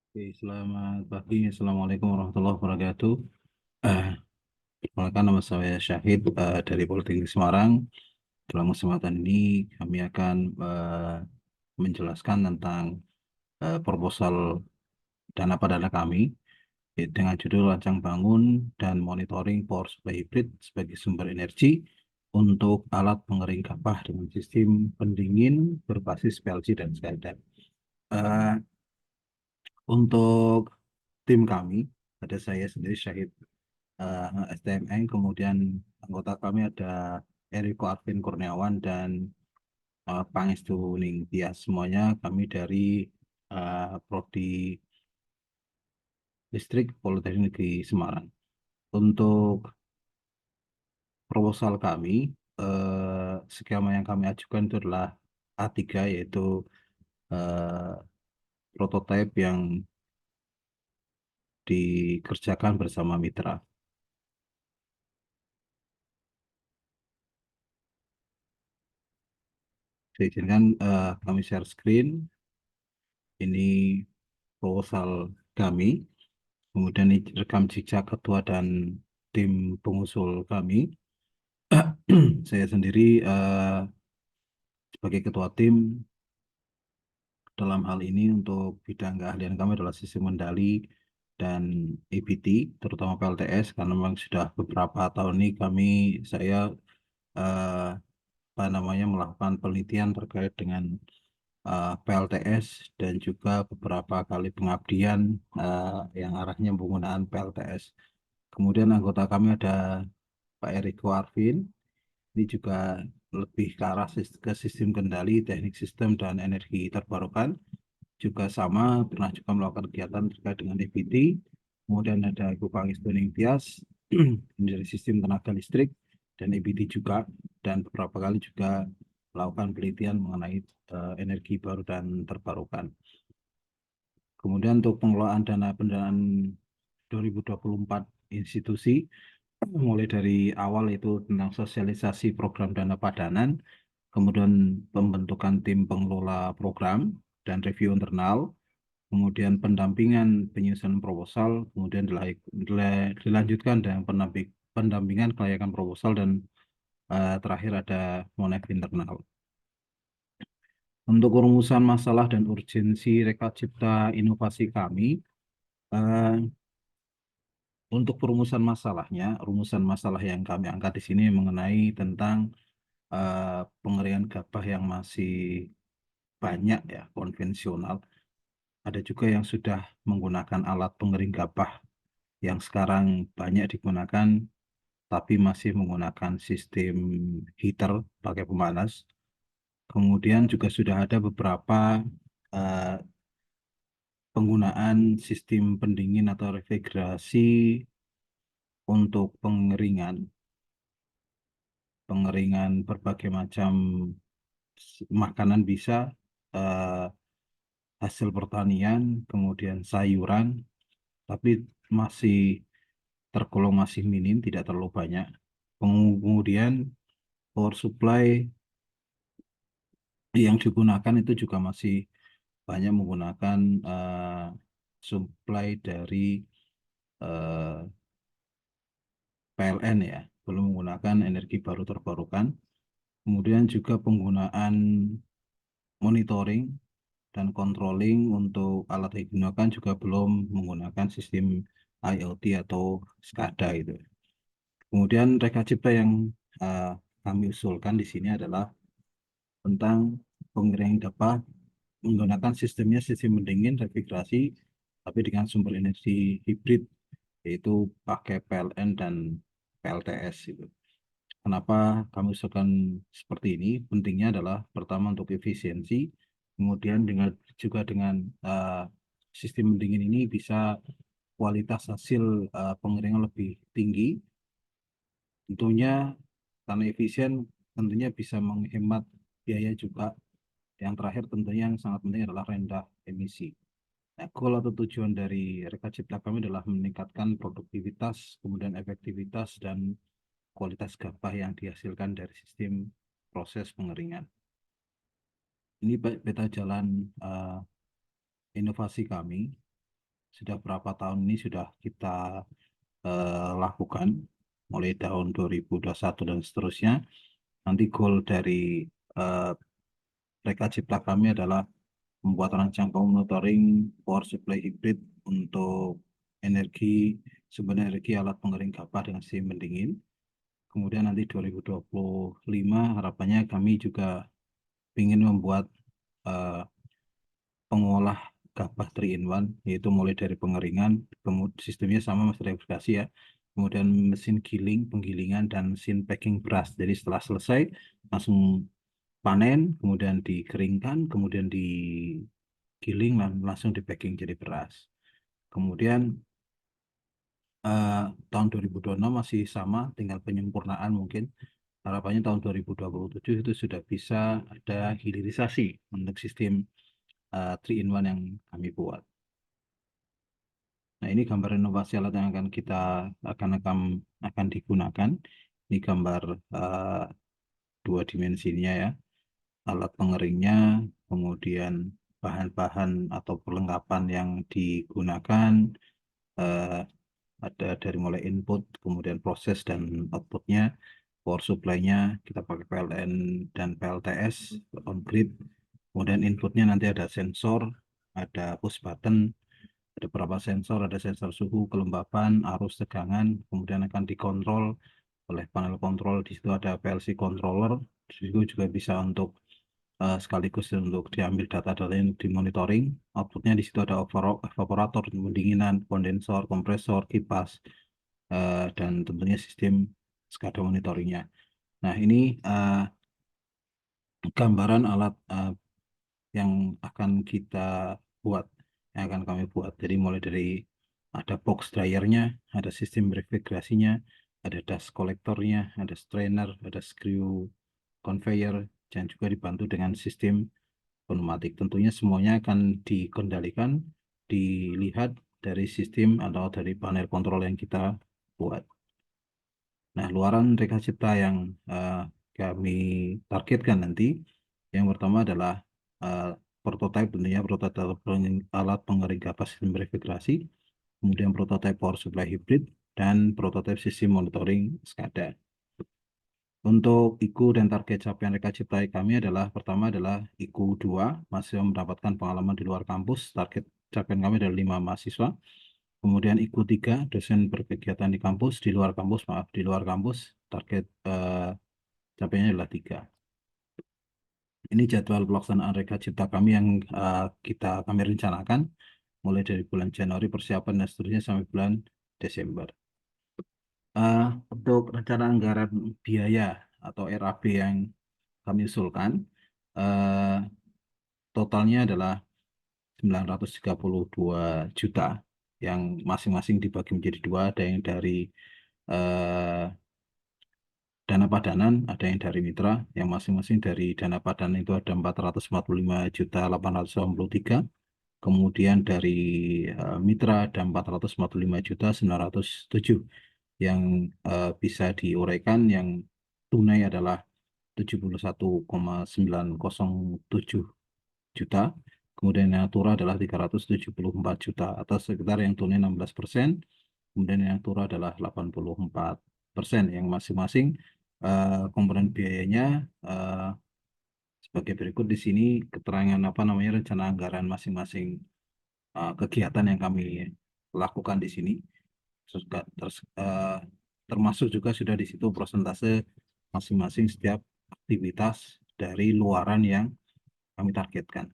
Oke, selamat pagi. Assalamualaikum warahmatullahi wabarakatuh. Eh, Perkenalkan nama saya Syahid dari Politeknik Semarang. Dalam kesempatan ini kami akan menjelaskan tentang proposal dana padana kami dengan judul Rancang Bangun dan Monitoring Power Supply Hybrid sebagai sumber energi untuk alat pengering gabah dengan sistem pendingin berbasis PLC dan SCADA. Eh, untuk tim kami, ada saya sendiri Syahid STMN, kemudian anggota kami ada Eriko Arvin Kurniawan dan Pangestu Ningtyas. Semuanya kami dari Prodi Listrik Politeknik Negeri Semarang. Untuk proposal kami, skema yang kami ajukan itu adalah A3, yaitu eh, prototipe yang dikerjakan bersama mitra. Saya izinkan kami share screen. Ini proposal kami. Kemudian ini rekam jejak ketua dan tim pengusul kami. Saya sendiri sebagai ketua tim dalam hal ini untuk bidang keahlian kami adalah sistem kendali dan EBT, terutama PLTS, karena memang sudah beberapa tahun ini saya eh, apa namanya melakukan penelitian terkait dengan PLTS dan juga beberapa kali pengabdian yang arahnya penggunaan PLTS. Kemudian anggota kami ada Pak Eriko Arvin. Ini juga lebih ke arah ke sistem kendali, teknik sistem, dan energi terbarukan. Juga sama, pernah juga melakukan kegiatan terkait dengan EVT. Kemudian ada Ibu Pangis Bening Tias, ini dari sistem tenaga listrik, dan EVT juga. Dan beberapa kali juga melakukan penelitian mengenai energi baru dan terbarukan. Kemudian untuk pengelolaan dana pendanaan 2024 institusi, mulai dari awal itu tentang sosialisasi program dana padanan, kemudian pembentukan tim pengelola program dan review internal, kemudian pendampingan penyusunan proposal, kemudian dilanjutkan dengan pendampingan kelayakan proposal, dan terakhir ada monitor internal. Untuk rumusan masalah dan urgensi Reka Cipta Inovasi kami, eh, untuk perumusan masalahnya, rumusan masalah yang kami angkat di sini mengenai tentang pengeringan gabah yang masih banyak ya, konvensional. Ada juga yang sudah menggunakan alat pengering gabah yang sekarang banyak digunakan, tapi masih menggunakan sistem heater pakai pemanas. Kemudian juga sudah ada beberapa eh, penggunaan sistem pendingin atau refrigerasi untuk pengeringan berbagai macam makanan bisa, eh, hasil pertanian, kemudian sayuran, tapi masih tergolong masih minim, tidak terlalu banyak. Kemudian power supply yang digunakan itu juga masih banyak menggunakan supply dari eh, PLN ya, belum menggunakan energi baru terbarukan. Kemudian juga penggunaan monitoring dan controlling untuk alat yang digunakan juga belum menggunakan sistem IoT atau SCADA itu. Kemudian reka cipta yang eh, kami usulkan di sini adalah tentang pengering dapat menggunakan sistem pendingin refrigerasi, tapi dengan sumber energi hibrid, yaitu pakai PLN dan PLTS itu. Kenapa kami usulkan seperti ini? Pentingnya adalah pertama untuk efisiensi, kemudian juga dengan eh, sistem pendingin ini bisa kualitas hasil pengeringan lebih tinggi. Tentunya karena efisien, tentunya bisa menghemat biaya juga. Yang terakhir tentunya yang sangat penting adalah rendah emisi. Nah, goal atau tujuan dari Reka Cipta kami adalah meningkatkan produktivitas, kemudian efektivitas dan kualitas gabah yang dihasilkan dari sistem proses pengeringan. Ini peta jalan inovasi kami. sudah berapa tahun ini sudah kita lakukan mulai tahun 2021 dan seterusnya. Nanti goal dari eh, Reka Cipta kami adalah membuat rancang monitoring power supply hybrid untuk sumber energi alat pengering gabah dengan sistem pendingin. Kemudian nanti 2025 harapannya kami juga ingin membuat eh, pengolah gabah 3 in 1, yaitu mulai dari pengeringan, kemudian sistemnya sama Mas verifikasi ya, kemudian mesin giling, penggilingan, dan mesin packing beras. Jadi setelah selesai langsung panen, kemudian dikeringkan, kemudian digiling, langsung di packing jadi beras. Kemudian eh, tahun 2026 masih sama, tinggal penyempurnaan mungkin. Harapannya tahun 2027 itu sudah bisa ada hilirisasi untuk sistem 3 in 1 yang kami buat. Nah, ini gambar inovasi alat yang akan digunakan. Ini gambar eh, dua dimensinya ya, alat pengeringnya, kemudian bahan-bahan atau perlengkapan yang digunakan, eh, ada dari mulai input, kemudian proses dan outputnya, power supply-nya kita pakai PLN dan PLTS on grid, kemudian inputnya nanti ada sensor, ada push button, ada beberapa sensor, ada sensor suhu, kelembapan, arus, tegangan, kemudian akan dikontrol oleh panel kontrol. Di situ ada PLC controller, di situ juga bisa untuk sekaligus untuk diambil data-data yang dimonitoring. Outputnya di situ ada evaporator, pendinginan, kondensor, kompresor, kipas, dan tentunya sistem SCADA monitoringnya. Nah, ini gambaran alat yang akan kita buat, yang akan kami buat. Jadi mulai dari ada box dryernya, ada sistem refrigerasinya, ada dust collectornya, ada strainer, ada screw conveyor, dan juga dibantu dengan sistem pneumatik. Tentunya semuanya akan dikendalikan, dilihat dari sistem atau dari panel kontrol yang kita buat. Nah, luaran Reka Cipta yang eh, kami targetkan nanti, yang pertama adalah eh, prototipe, tentunya prototipe alat pengering gabah sistem refrigerasi, kemudian prototipe power supply hybrid, dan prototipe sistem monitoring SCADA. Untuk IKU dan target capaian Reka Cipta kami adalah pertama adalah IKU 2, masih mendapatkan pengalaman di luar kampus. Target capaian kami adalah 5 mahasiswa. Kemudian IKU 3, dosen berkegiatan di kampus, di luar kampus, maaf, di luar kampus. Target capaiannya adalah 3. Ini jadwal pelaksanaan Reka Cipta kami yang kami rencanakan mulai dari bulan Januari persiapan dan seterusnya sampai bulan Desember. Eh, untuk rencana anggaran biaya atau RAB yang kami usulkan, eh, totalnya adalah 932 juta, yang masing-masing dibagi menjadi dua, ada yang dari eh, dana padanan, ada yang dari mitra, yang masing-masing dari dana padanan itu ada 445.883, kemudian dari mitra ada 445.907, yang bisa diuraikan, yang tunai adalah 71,907 juta, kemudian yang natura adalah 374 juta, atau sekitar yang tunai 16%, kemudian yang natura adalah 84%, yang masing-masing komponen biayanya eh, sebagai berikut. Di sini keterangan apa namanya rencana anggaran masing-masing kegiatan yang kami lakukan di sini. Termasuk juga sudah di situ persentase masing-masing setiap aktivitas dari luaran yang kami targetkan.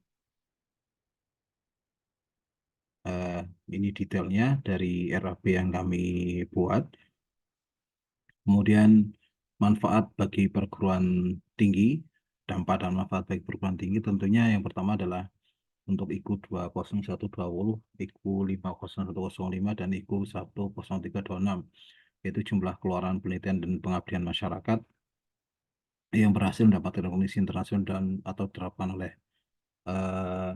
Eh, ini detailnya dari RAB yang kami buat. Kemudian manfaat bagi perguruan tinggi, dampak dan manfaat bagi perguruan tinggi tentunya yang pertama adalah untuk IKU 20120, IKU 50105, dan IKU 10326, yaitu jumlah keluaran penelitian dan pengabdian masyarakat yang berhasil mendapatkan recognition internasional dan atau diterapkan oleh eh,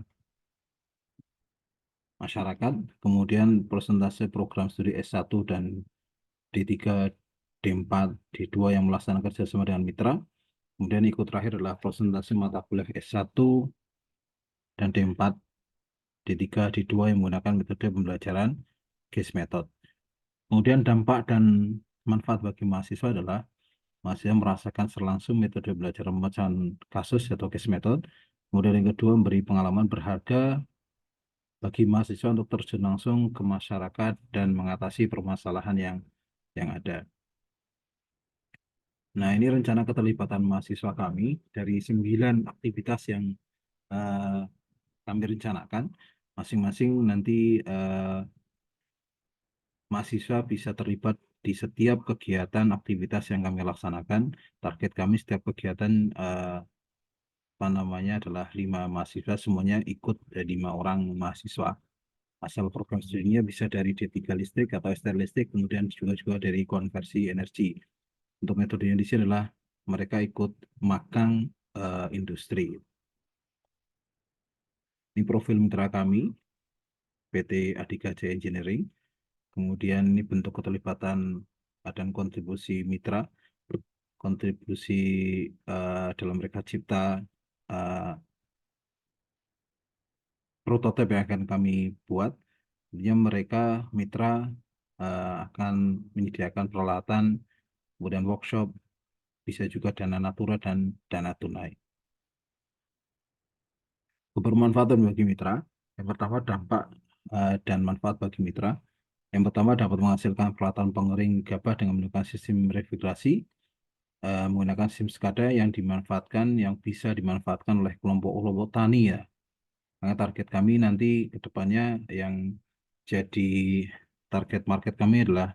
masyarakat. Kemudian persentase program studi S1 dan D3, D4, D2 yang melaksanakan kerjasama dengan mitra. Kemudian ikut terakhir adalah persentase mata kuliah S1 dan D4 D3, D2 yang menggunakan metode pembelajaran case method. Kemudian dampak dan manfaat bagi mahasiswa adalah mahasiswa merasakan secara langsung metode belajar pemecahan kasus atau case method. Kemudian yang kedua, memberi pengalaman berharga bagi mahasiswa untuk terjun langsung ke masyarakat dan mengatasi permasalahan yang ada. Nah, ini rencana keterlibatan mahasiswa kami dari 9 aktivitas yang eh, kami rencanakan. Masing-masing nanti mahasiswa bisa terlibat di setiap kegiatan aktivitas yang kami laksanakan. Target kami setiap kegiatan apa namanya adalah 5 mahasiswa, semuanya ikut 5 orang mahasiswa. Asal program studinya bisa dari D3 listrik atau ST listrik, kemudian juga dari konversi energi. Untuk metodenya di sini adalah mereka ikut magang industri. Ini profil mitra kami, PT Adhika Jaya Engineering. Kemudian ini bentuk keterlibatan dan kontribusi mitra, kontribusi dalam mereka cipta eh, prototipe yang akan kami buat. Kemudian mereka mitra akan menyediakan peralatan, kemudian workshop, bisa juga dana natura dan dana tunai. Kebermanfaatan bagi mitra. Yang pertama dampak dan manfaat bagi mitra. Yang pertama dapat menghasilkan peralatan pengering gabah dengan menggunakan sistem refrigerasi, menggunakan sistem SCADA yang bisa dimanfaatkan oleh kelompok-kelompok tani ya. Karena target kami nanti ke depannya yang jadi target market kami adalah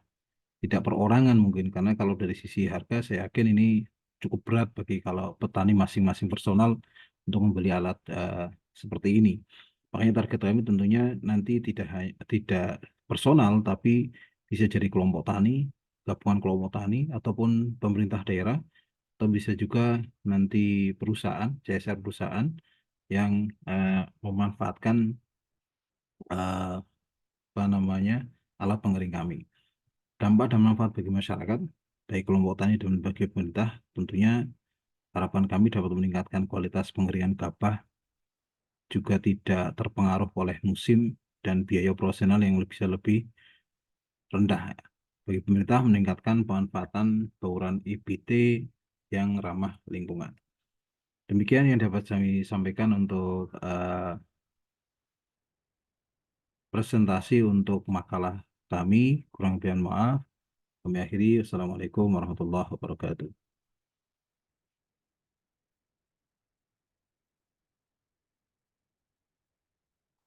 tidak perorangan mungkin, karena kalau dari sisi harga saya yakin ini cukup berat bagi kalau petani masing-masing personal untuk membeli alat seperti ini. Makanya target kami tentunya nanti tidak personal tapi bisa jadi kelompok tani, gabungan kelompok tani ataupun pemerintah daerah, atau bisa juga nanti perusahaan, CSR perusahaan yang memanfaatkan eh, apa namanya alat pengering kami. Dampak dan manfaat bagi masyarakat, baik kelompok tani dan bagi pemerintah, tentunya harapan kami dapat meningkatkan kualitas pengeringan gabah, juga tidak terpengaruh oleh musim dan biaya operasional yang bisa lebih rendah. Bagi pemerintah, meningkatkan pemanfaatan bauran IBT yang ramah lingkungan. Demikian yang dapat kami sampaikan untuk presentasi untuk makalah kami. Kurang lebih maaf. Kami akhiri. Assalamualaikum warahmatullahi wabarakatuh.